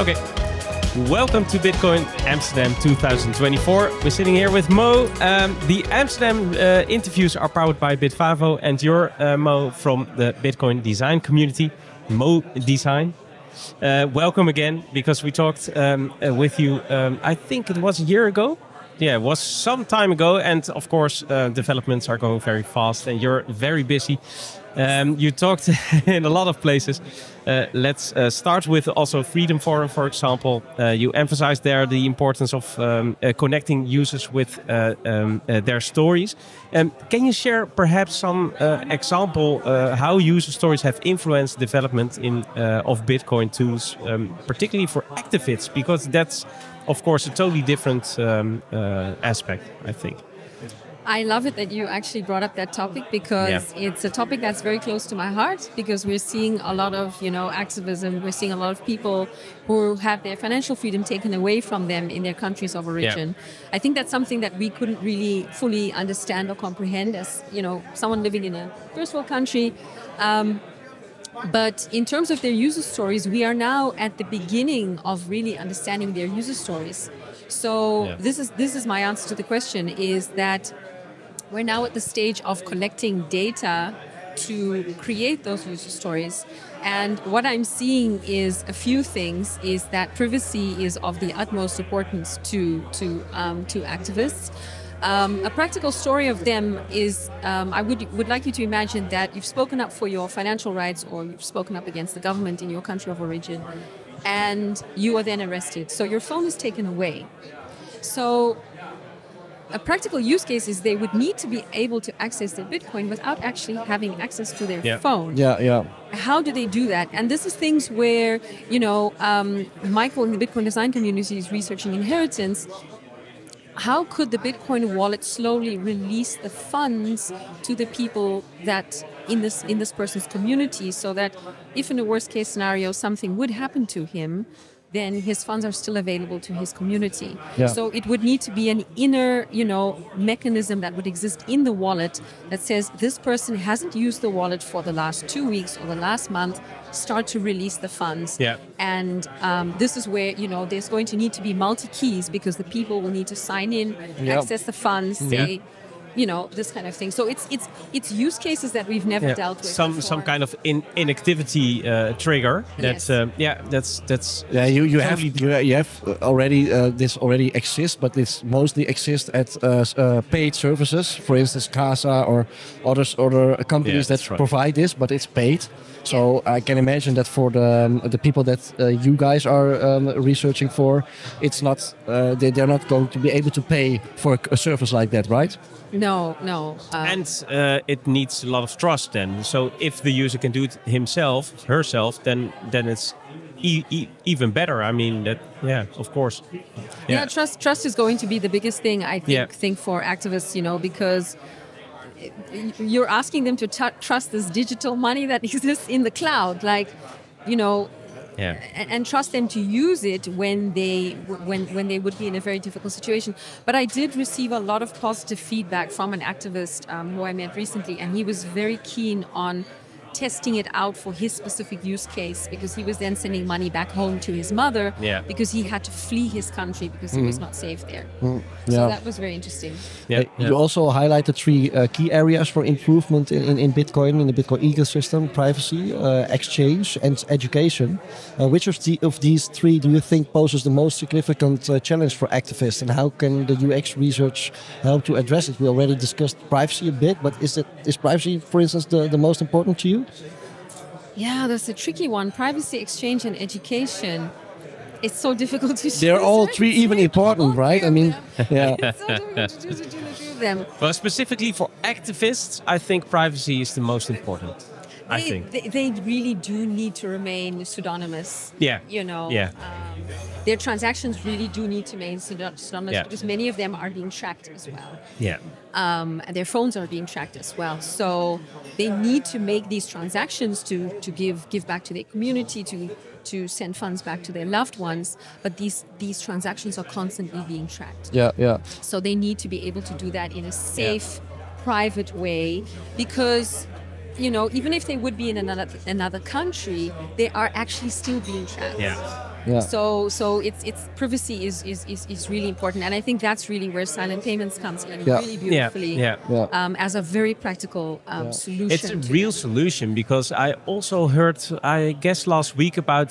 Okay. Welcome to Bitcoin Amsterdam 2024. We're sitting here with Mo. The Amsterdam interviews are powered by Bitvavo, and you're Mo from the Bitcoin design community, Mo Design. Welcome again, because we talked with you, I think it was a year ago. Yeah, it was some time ago. And of course, developments are going very fast and you're very busy. You talked in a lot of places. Let's start with also Freedom Forum, for example. You emphasized there the importance of connecting users with their stories. Can you share perhaps some example how user stories have influenced development of Bitcoin tools, particularly for activists? Because that's, of course, a totally different aspect, I think. I love it that you actually brought up that topic, because it's a topic that's very close to my heart, because we're seeing a lot of, activism. We're seeing a lot of people who have their financial freedom taken away from them in their countries of origin. I think that's something that we couldn't really fully understand or comprehend as, someone living in a first world country. But in terms of their user stories, we are now at the beginning of really understanding their user stories. So this is my answer to the question, is that we're now at the stage of collecting data to create those user stories. And what I'm seeing is a few things, is that privacy is of the utmost importance to activists. A practical story of them is, I would like you to imagine that you've spoken up for your financial rights, or you've spoken up against the government in your country of origin, and you are then arrested. So your phone is taken away. So a practical use case is they would need to be able to access their Bitcoin without actually having access to their phone. How do they do that? And this is things where, Michael in the Bitcoin design community is researching inheritance. How could the Bitcoin wallet slowly release the funds to the people that in this person's community, so that if in a worst case scenario something would happen to him, then his funds are still available to his community. So it would need to be an inner, mechanism that would exist in the wallet that says this person hasn't used the wallet for the last 2 weeks or the last month, start to release the funds. And this is where, there's going to need to be multi-keys, because the people will need to sign in, access the funds, say, this kind of thing. So it's use cases that we've never dealt with. Some kind of inactivity trigger. That's you have already this already exists, but this mostly exists at paid services. For instance, Casa or other companies that provide this, but it's paid. So I can imagine that for the people that you guys are researching for, it's not they're not going to be able to pay for a service like that, right? No. And it needs a lot of trust then. So if the user can do it herself, then it's even better. I mean, of course. Trust is going to be the biggest thing, I think for activists, because you're asking them to trust this digital money that exists in the cloud, and trust them to use it when they would be in a very difficult situation. But I did receive a lot of positive feedback from an activist who I met recently, and he was very keen on testing it out for his specific use case, because he was then sending money back home to his mother, because he had to flee his country because he was not safe there. So that was very interesting. You also highlighted three key areas for improvement in Bitcoin, in the Bitcoin ecosystem: privacy, exchange, and education. Which of these three do you think poses the most significant challenge for activists, and how can the UX research help to address it? We already discussed privacy a bit, but is privacy, for instance, the most important to you? Yeah, that's a tricky one. Privacy, exchange, and education. It's so difficult to choose. They're all three even important, right? I mean, it's so difficult to choose between the three of them. Well, specifically for activists, I think privacy is the most important. They really do need to remain pseudonymous. Their transactions really do need to remain pseudonymous, because many of them are being tracked as well. And their phones are being tracked as well. So they need to make these transactions to give back to their community, to send funds back to their loved ones. But these transactions are constantly being tracked. So they need to be able to do that in a safe, private way, because even if they would be in another country, they are actually still being tracked. Yeah. So it's privacy is really important, and I think that's really where silent payments comes in really beautifully. As a very practical solution. It's a real solution, because I also heard, I guess last week, about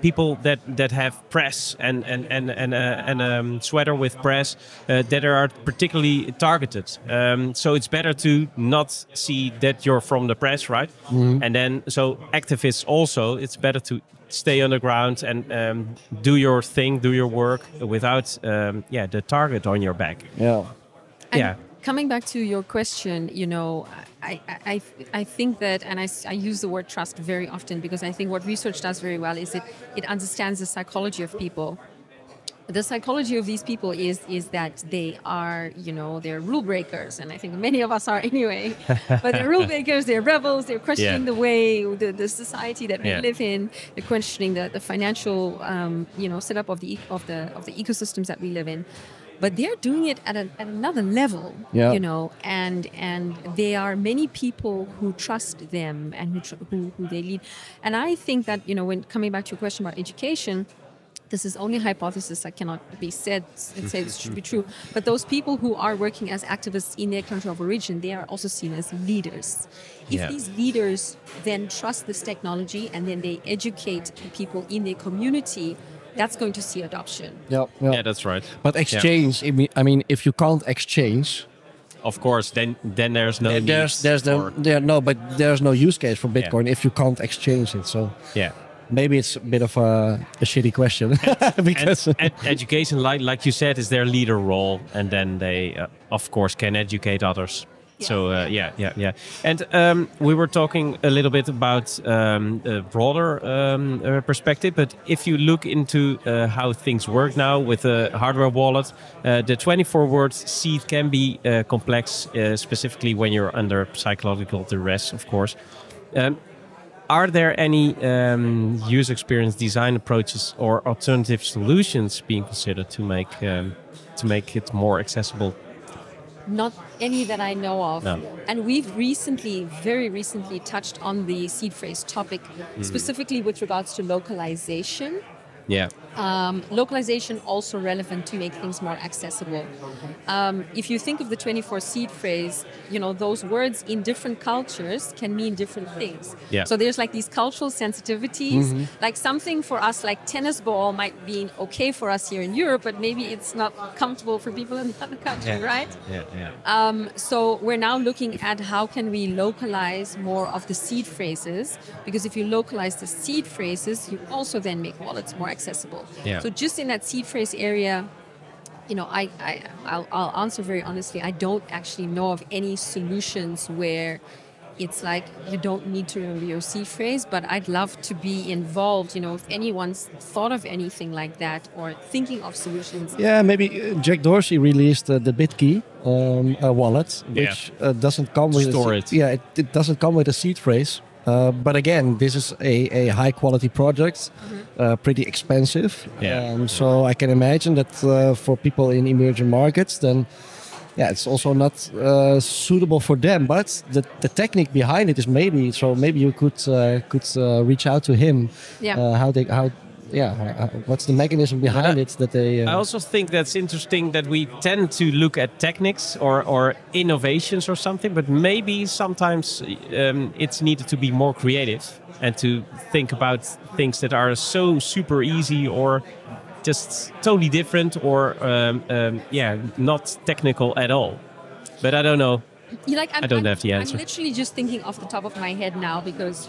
people that have press and sweater with press that are particularly targeted. So it's better to not see that you're from the press, right? And then so activists also, it's better to stay on the ground and do your thing, do your work without the target on your back. And coming back to your question, I think that, and I use the word trust very often, because I think what research does very well is it understands the psychology of people. The psychology of these people is that they are, they're rule breakers, and I think many of us are anyway. But they're rule breakers, they're rebels, they're questioning the way, the society that we live in. They're questioning the financial, setup of the ecosystems that we live in. But they're doing it at another level, and there are many people who trust them and who they lead. And I think that, when coming back to your question about education, this is only a hypothesis that cannot be said and say this should be true. But those people who are working as activists in their country of origin, they are also seen as leaders. If these leaders then trust this technology and then they educate people in their community, that's going to see adoption. Yeah, that's right. But exchange, I mean, if you can't exchange, of course, then there's no but there's no use case for Bitcoin if you can't exchange it. So maybe it's a bit of a shitty question. Because education, like you said, is their leader role, and then they, of course, can educate others. So and we were talking a little bit about a broader perspective, but if you look into how things work now with a hardware wallet, the 24-word seed can be complex, specifically when you're under psychological duress, of course. Are there any user experience design approaches or alternative solutions being considered to make it more accessible? Not any that I know of. No. And we've very recently touched on the seed phrase topic, specifically with regards to localization. Localization also relevant to make things more accessible. If you think of the 24 seed phrase, those words in different cultures can mean different things. So there's like these cultural sensitivities, like something for us like tennis ball might be okay for us here in Europe, but maybe it's not comfortable for people in the other country, right? So we're now looking at how can we localize more of the seed phrases, because if you localize the seed phrases, you also then make wallets more accessible. So just in that seed phrase area, I'll answer very honestly, I don't actually know of any solutions where it's like you don't need to remember your seed phrase, but I'd love to be involved, if anyone's thought of anything like that or thinking of solutions. Yeah, maybe Jack Dorsey released the BitKey wallet, which doesn't come with it doesn't come with a seed phrase. But again, this is a high quality project, pretty expensive. So I can imagine that for people in emerging markets, then it's also not suitable for them. But the technique behind it is maybe you could reach out to him. What's the mechanism behind it that they... I also think that's interesting that we tend to look at techniques or innovations or something, but maybe sometimes it's needed to be more creative and to think about things that are so super easy or just totally different or not technical at all. But I don't know. I don't have the answer. I'm literally just thinking off the top of my head now because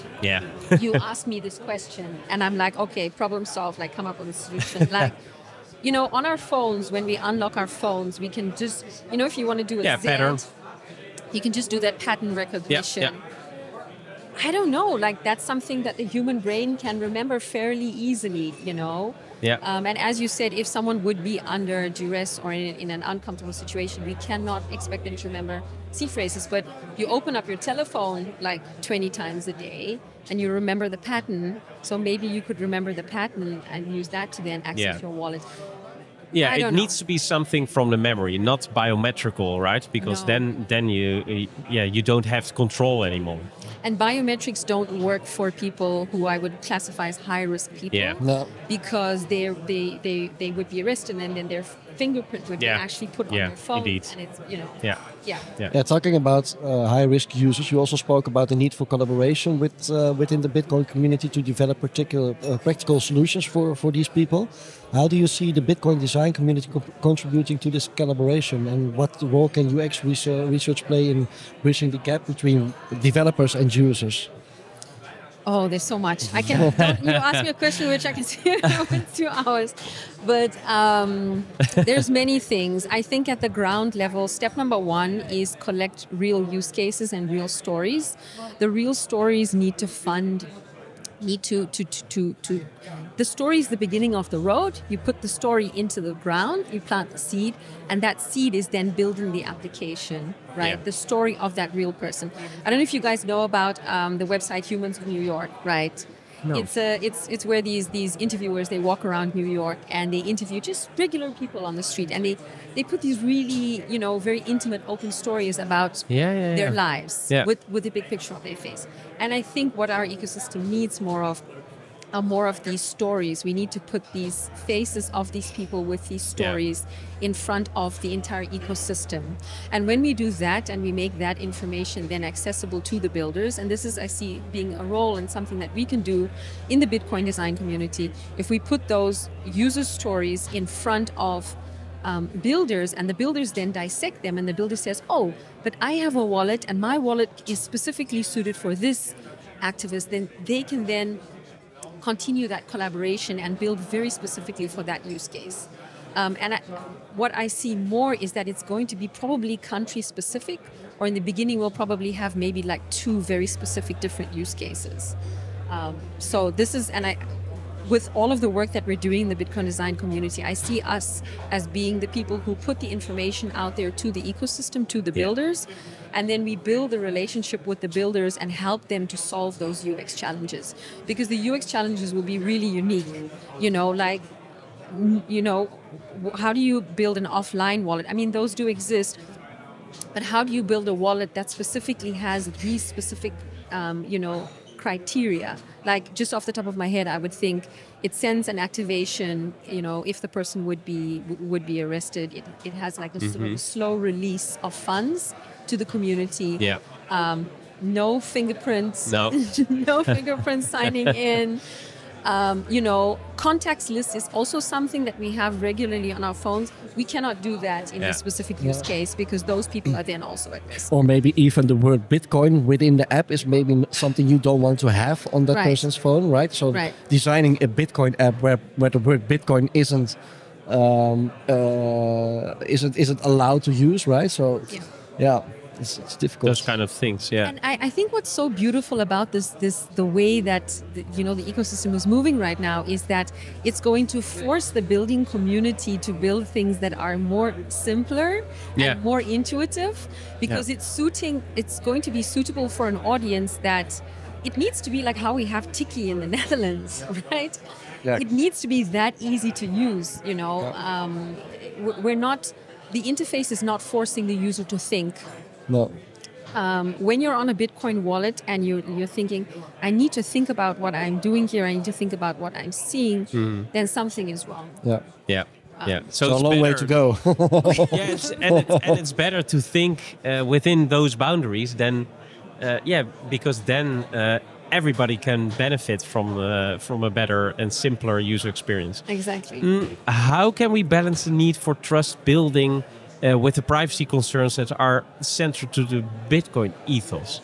you asked me this question and I'm like, okay, problem solved, like come up with a solution. Like, on our phones, when we unlock our phones, we can just, if you want to do a Z, pattern. You can just do that pattern recognition. I don't know, like that's something that the human brain can remember fairly easily, And as you said, if someone would be under duress or in an uncomfortable situation, we cannot expect them to remember seed phrases. But you open up your telephone like 20 times a day and you remember the pattern. So maybe you could remember the pattern and use that to then access your wallet. Yeah, it needs to be something from the memory, not biometrical, right? Because then you don't have control anymore. And biometrics don't work for people who I would classify as high-risk people. Yeah. No. Because they would be arrested and then their fingerprint would be actually put on their phone. Indeed. And it's, you know. Yeah. Yeah. Yeah, talking about high-risk users, you also spoke about the need for collaboration within the Bitcoin community to develop particular practical solutions for these people. How do you see the Bitcoin design community contributing to this collaboration, and what role can UX research play in bridging the gap between developers and users? Oh, there's so much. I can. You ask me a question which I can see in 2 hours, but there's many things. I think at the ground level, step number 1 is collect real use cases and real stories. The real stories need to the story is the beginning of the road. You put the story into the ground, you plant the seed, and that seed is then building the application, right? Yeah. The story of that real person. I don't know if you guys know about the website Humans of New York, right? No. It's where these interviewers, they walk around New York and they interview just regular people on the street, and they put these really, you know, very intimate, open stories about their lives with a big picture of their face. And I think what our ecosystem needs more of are more of these stories. We need to put these faces of these people with these stories in front of the entire ecosystem. And when we do that and we make that information then accessible to the builders, and this is, I see, being a role and something that we can do in the Bitcoin design community, if we put those user stories in front of builders, and the builders then dissect them, and the builder says, oh, but I have a wallet and my wallet is specifically suited for this activist, then they can then continue that collaboration and build very specifically for that use case. What I see more is that it's going to be probably country specific, or in the beginning we'll probably have maybe like 2 very specific different use cases. So this is, with all of the work that we're doing in the Bitcoin design community, I see us as being the people who put the information out there to the ecosystem, to the builders, and then we build a relationship with the builders and help them to solve those UX challenges. Because the UX challenges will be really unique. You know, like, you know, how do you build an offline wallet? I mean, those do exist, but how do you build a wallet that specifically has these specific, you know, criteria? Like, just off the top of my head, I would think it sends an activation, you know, if the person would be arrested. It has like a sort of a slow release of funds to the community. Yeah. No fingerprints. No. No fingerprints signing in. You know, contacts list is also something that we have regularly on our phones. We cannot do that in a specific use case because those people are then also at risk. Or maybe even the word Bitcoin within the app is maybe something you don't want to have on that person's phone, right? So designing a Bitcoin app where the word Bitcoin isn't allowed to use, right? So it's difficult. Those kind of things, yeah. And I think what's so beautiful about the way that the ecosystem is moving right now is that it's going to force the building community to build things that are more simpler and more intuitive, because it's going to be suitable for an audience that it needs to be like how we have Tiki in the Netherlands, right? Yeah. It needs to be that easy to use, you know. The interface is not forcing the user to think. No. When you're on a Bitcoin wallet and you're thinking, I need to think about what I'm doing here, I need to think about what I'm seeing, then something is wrong. Yeah. So it's a long way to go. It's better to think within those boundaries than, because then everybody can benefit from a better and simpler user experience. Exactly. How can we balance the need for trust building with the privacy concerns that are central to the Bitcoin ethos?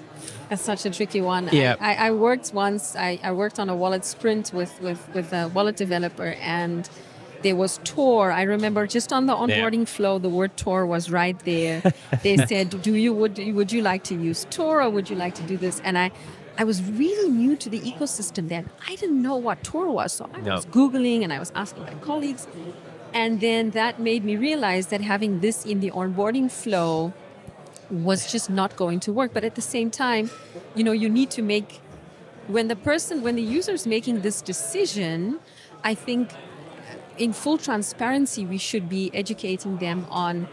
That's such a tricky one. Yeah. I worked once. I worked on a wallet sprint with a wallet developer, and there was Tor. I remember just on the onboarding flow, the word Tor was right there. They said, would you like to use Tor, or would you like to do this? And I was really new to the ecosystem then. I didn't know what Tor was, so I was Googling and I was asking my colleagues. And then that made me realize that having this in the onboarding flow was just not going to work. But at the same time, you need to make, when the user is making this decision, I think in full transparency, we should be educating them on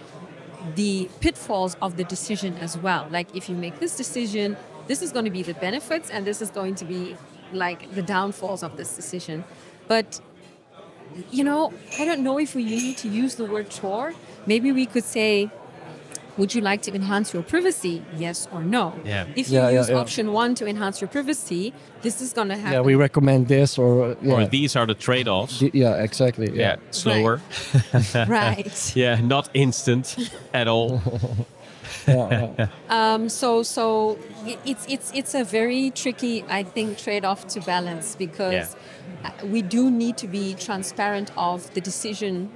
the pitfalls of the decision as well. Like, if you make this decision, this is going to be the benefits and this is going to be like the downfalls of this decision. But, you know, I don't know if we need to use the word chore. Maybe we could say, would you like to enhance your privacy? Yes or no? Yeah. If you use option 1 to enhance your privacy, this is going to happen. Yeah, we recommend this or these are the trade-offs. Yeah, exactly. Yeah, slower. Right. Yeah, not instant at all. So it's a very tricky, I think, trade-off to balance, because we do need to be transparent of the decision.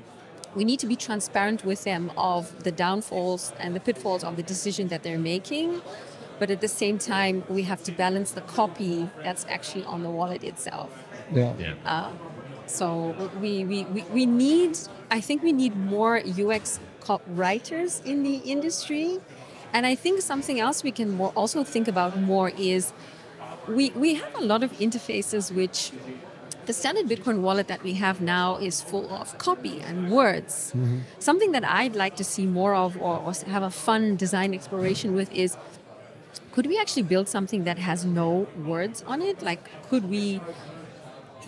We need to be transparent with them of the downfalls and the pitfalls of the decision that they're making. But at the same time, we have to balance the copy that's actually on the wallet itself. So we need, I think we need more UX writers in the industry. And I think something else we can also think about more is we have a lot of interfaces which the standard Bitcoin wallet that we have now is full of copy and words. Mm-hmm. Something that I'd like to see more of or have a fun design exploration with is, could we actually build something that has no words on it? Like, could we,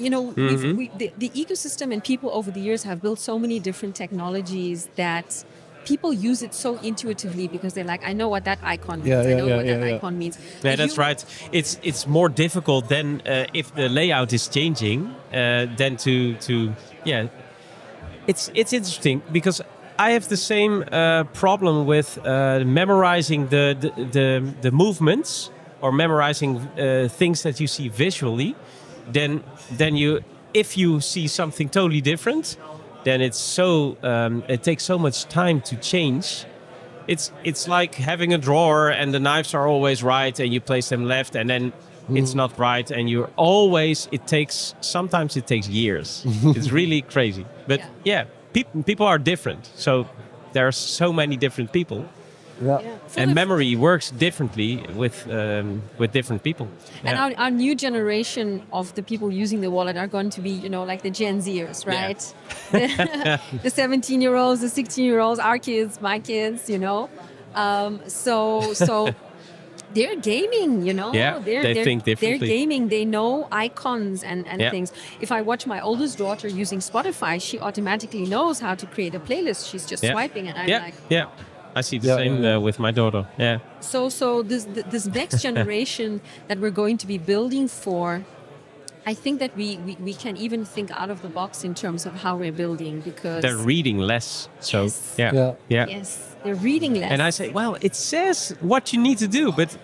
you know, the ecosystem and people over the years have built so many different technologies that people use it so intuitively because they're like, I know what that icon means. I know what that icon means. Yeah, that's right. It's more difficult than if the layout is changing than to It's interesting because I have the same problem with memorizing the movements or memorizing things that you see visually. Then if you see something totally different, then it's so it takes so much time to change. It's like having a drawer and the knives are always right and you place them left and then it's not right and you're always, sometimes it takes years. It's really crazy. But people are different. So there are so many different people. And memory works differently with different people. And our new generation of the people using the wallet are going to be, you know, like the Gen Zers, right? The 17-year-olds, the 16-year-olds, our kids, my kids, you know. So they're gaming, you know. Yeah, they think differently. They're gaming. They know icons and things. If I watch my oldest daughter using Spotify, she automatically knows how to create a playlist. She's just swiping and I'm like... Yeah. I see the same with my daughter. Yeah. So this next generation that we're going to be building for, I think that we can even think out of the box in terms of how we're building, because they're reading less. So yes, they're reading less. And I say, well, it says what you need to do, but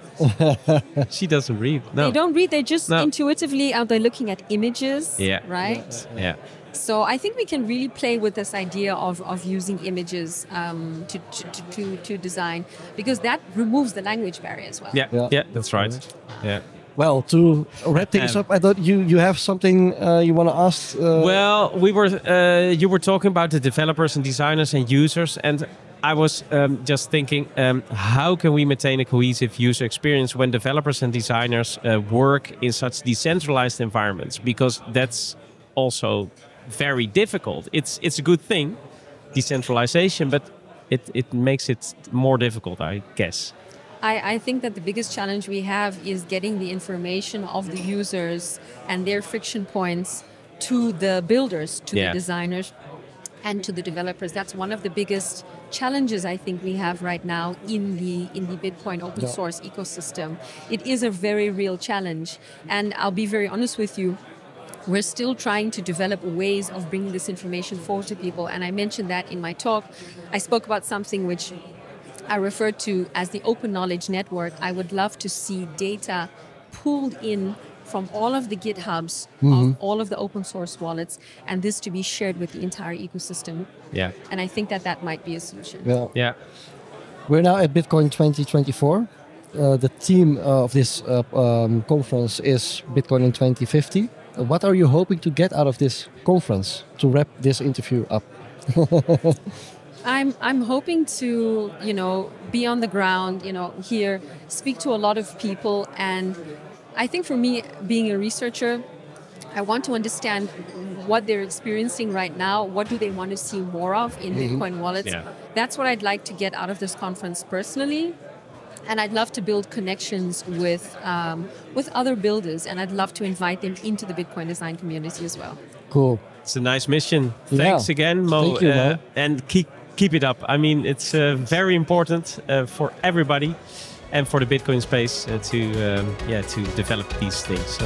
she doesn't read. No. They don't read. They just intuitively they're looking at images. Right. Yeah. So I think we can really play with this idea of using images to design, because that removes the language barrier as well. Yeah, that's right. Yeah. Well, to wrap things up, I thought you have something you want to ask. Well, you were talking about the developers and designers and users, and I was just thinking, how can we maintain a cohesive user experience when developers and designers work in such decentralized environments? Because that's also very difficult. It's a good thing, decentralization, but it makes it more difficult, I guess. I think that the biggest challenge we have is getting the information of the users and their friction points to the builders, to the designers, and to the developers. That's one of the biggest challenges I think we have right now in the Bitcoin open source ecosystem. It is a very real challenge, and I'll be very honest with you. We're still trying to develop ways of bringing this information forward to people. And I mentioned that in my talk. I spoke about something which I referred to as the open knowledge network. I would love to see data pulled in from all of the GitHubs of all of the open source wallets, and this to be shared with the entire ecosystem. Yeah. And I think that might be a solution. Yeah. We're now at Bitcoin 2024. The theme of this conference is Bitcoin in 2050. What are you hoping to get out of this conference to wrap this interview up? I'm hoping to, be on the ground, here, speak to a lot of people. And I think for me, being a researcher, I want to understand what they're experiencing right now. What do they want to see more of in Bitcoin wallets? Yeah. That's what I'd like to get out of this conference personally. And I'd love to build connections with other builders, and I'd love to invite them into the Bitcoin design community as well. Cool. It's a nice mission. Thanks again, Mo. Thank you, Mo. And keep it up. I mean, it's very important for everybody and for the Bitcoin space to develop these things. So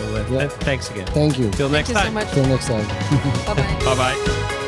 thanks again. Thank you. Till next Thank you time. so much. Till next time. Bye-bye. Bye-bye.